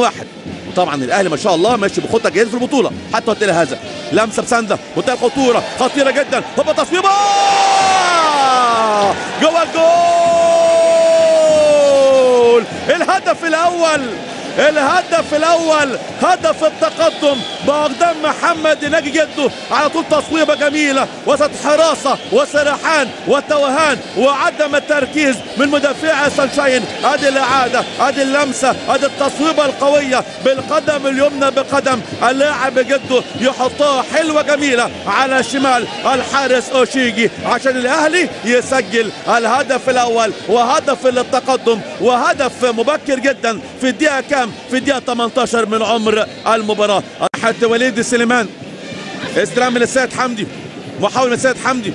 واحد. وطبعا الاهلي ما شاء الله ماشي بخطه جيده في البطوله حتى وقت هذا. لمسه بسنده منتهى الخطوره خطيره جدا، هوبا تصويبه جوه الجول. الهدف الاول هدف التقدم باقدام محمد ناجي جده. على طول تصويبه جميله وسط حراسه وسرحان وتوهان وعدم التركيز من مدافع سانشاين. ادي الاعاده، ادي اللمسه، ادي التصويبه القويه بالقدم اليمنى بقدم اللاعب جده، يحطها حلوه جميله على شمال الحارس اوشيجي عشان الاهلي يسجل الهدف الاول وهدف للتقدم، وهدف مبكر جدا في الدقيقه كام؟ في الدقيقه 18 من عمر المباراه. حتى وليد سليمان، استلام من السيد حمدي، محاولة من السيد حمدي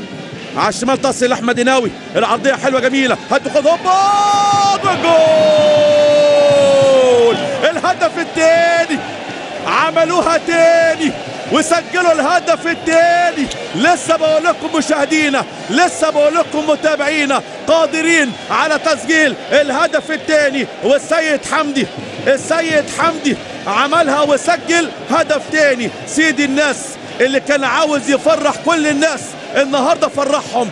على الشمال تصل لاحمد ناوي، العرضيه حلوه جميله، هتاخد هوبا جول. الهدف الثاني، عملوها تاني وسجلوا الهدف الثاني. لسه بقول لكم مشاهدينا، لسه بقول لكم متابعينا، قادرين على تسجيل الهدف الثاني. والسيد حمدي عملها وسجل هدف ثاني. سيدي الناس اللي كان عاوز يفرح كل الناس النهارده فرحهم،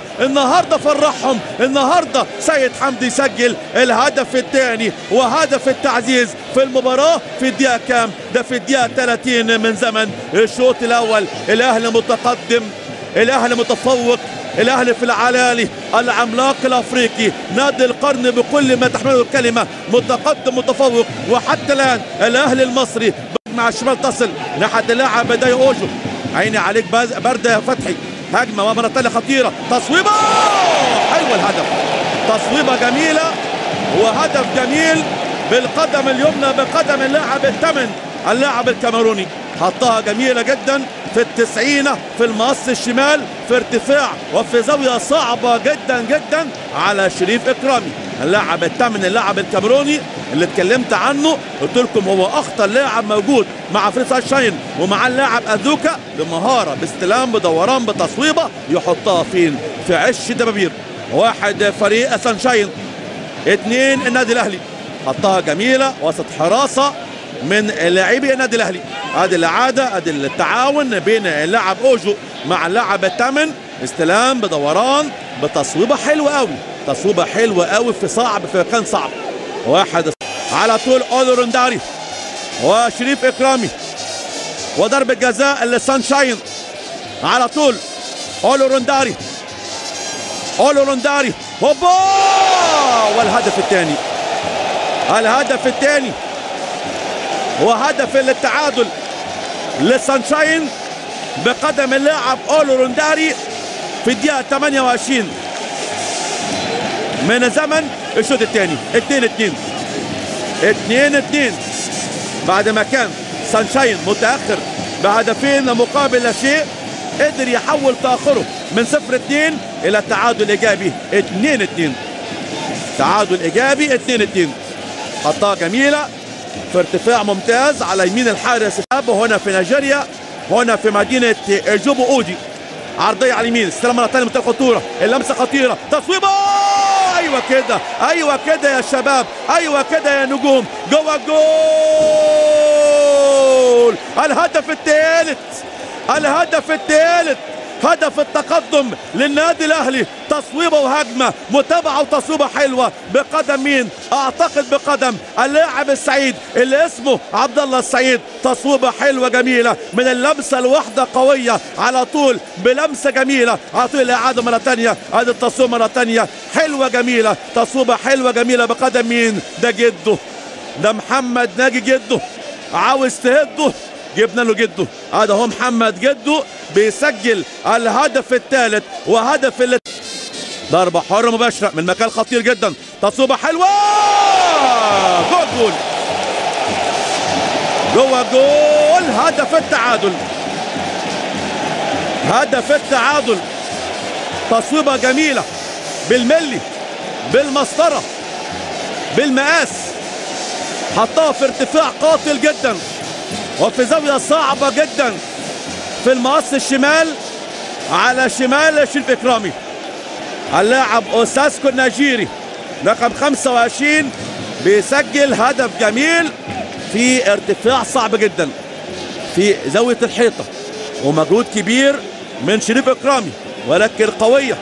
النهارده سيد حمدي يسجل الهدف الثاني وهدف التعزيز في المباراه في الدقيقه كام؟ ده في الدقيقه 30 من زمن الشوط الاول. الاهلي متقدم، الاهلي متفوق، الاهلي في العلالي، العملاق الافريقي، نادي القرن بكل ما تحمله الكلمه، متقدم متفوق. وحتى الان الاهلي المصري مع الشمال تصل ناحيه اللاعب بدايه اوجو، عيني عليك برده يا فتحي، هجمه ومره ثانيه خطيره، تصويبه حلوه، الهدف تصويبه جميله وهدف جميل بالقدم اليمنى بقدم اللاعب الثمن اللاعب الكاميروني، حطها جميله جدا في التسعينه في المقص الشمال في ارتفاع وفي زاويه صعبه جدا جدا على شريف اكرامي اللاعب الثمن اللاعب الكاميروني اللي اتكلمت عنه. قلت لكم هو اخطر لاعب موجود مع فريق سانشاين ومع اللاعب ازوكا، بمهاره باستلام بدوران بتصويبه يحطها فين؟ في عش دبابير. واحد فريق سانشاين، اثنين النادي الاهلي، حطها جميله وسط حراسه من لاعبي النادي الاهلي. ادي الاعاده، ادي التعاون بين اللاعب اوجو مع اللاعب الثمن، استلام بدوران بتصويبه حلوه قوي، تصويبه حلوه قوي في مكان صعب. واحد على طول اولو رونداري وشريف اكرامي وضربه جزاء للسانشاين على طول. اولو رونداري هوبا، والهدف الثاني وهدف للتعادل للسانشاين بقدم اللاعب اولو رونداري في الدقيقه 28 من زمن الشوط الثاني. 2-2 بعد ما كان سانشاين متاخر بهدفين مقابل لا شيء، قدر يحول تاخره من 0-2 الى تعادل ايجابي 2-2. تعادل ايجابي 2-2. حطها جميله في ارتفاع ممتاز على يمين الحارس هنا في نيجيريا، هنا في مدينه جوبو اودي. عرضيه على اليمين، استلام مره ثانيه منتهى الخطوره، اللمسه خطيره، تصويبه ايوه كده يا شباب، ايوه كده يا نجوم، جوه الجول. الهدف الثالث هدف التقدم للنادي الاهلي، تصويبه وهجمه، متابعه وتصويبه حلوه بقدم مين؟ اعتقد بقدم اللاعب السعيد اللي اسمه عبد الله السعيد. تصويبه حلوه جميله من اللمسه الواحده قويه على طول بلمسه جميله، على طول الاعاده مره ثانيه، ادي التصويب مره ثانيه حلوه جميله، تصويبه حلوه جميله بقدم مين؟ ده جده، ده محمد ناجي جده، عاوز تهده جبنا له جده. هذا هو محمد جده بيسجل الهدف الثالث وهدف ضربة حرة مباشرة من مكان خطير جدا، تصويبة حلوة جوه جول. هدف التعادل، تصويبة جميلة بالملي بالمسطرة بالمقاس، حطها في ارتفاع قاتل جدا وفي زاوية صعبة جدا في المقص الشمال على شمال شريف إكرامي. اللاعب أوساسكو النيجيري رقم 25 بيسجل هدف جميل في ارتفاع صعب جدا في زاوية الحيطة، ومجهود كبير من شريف إكرامي، ولكن قوية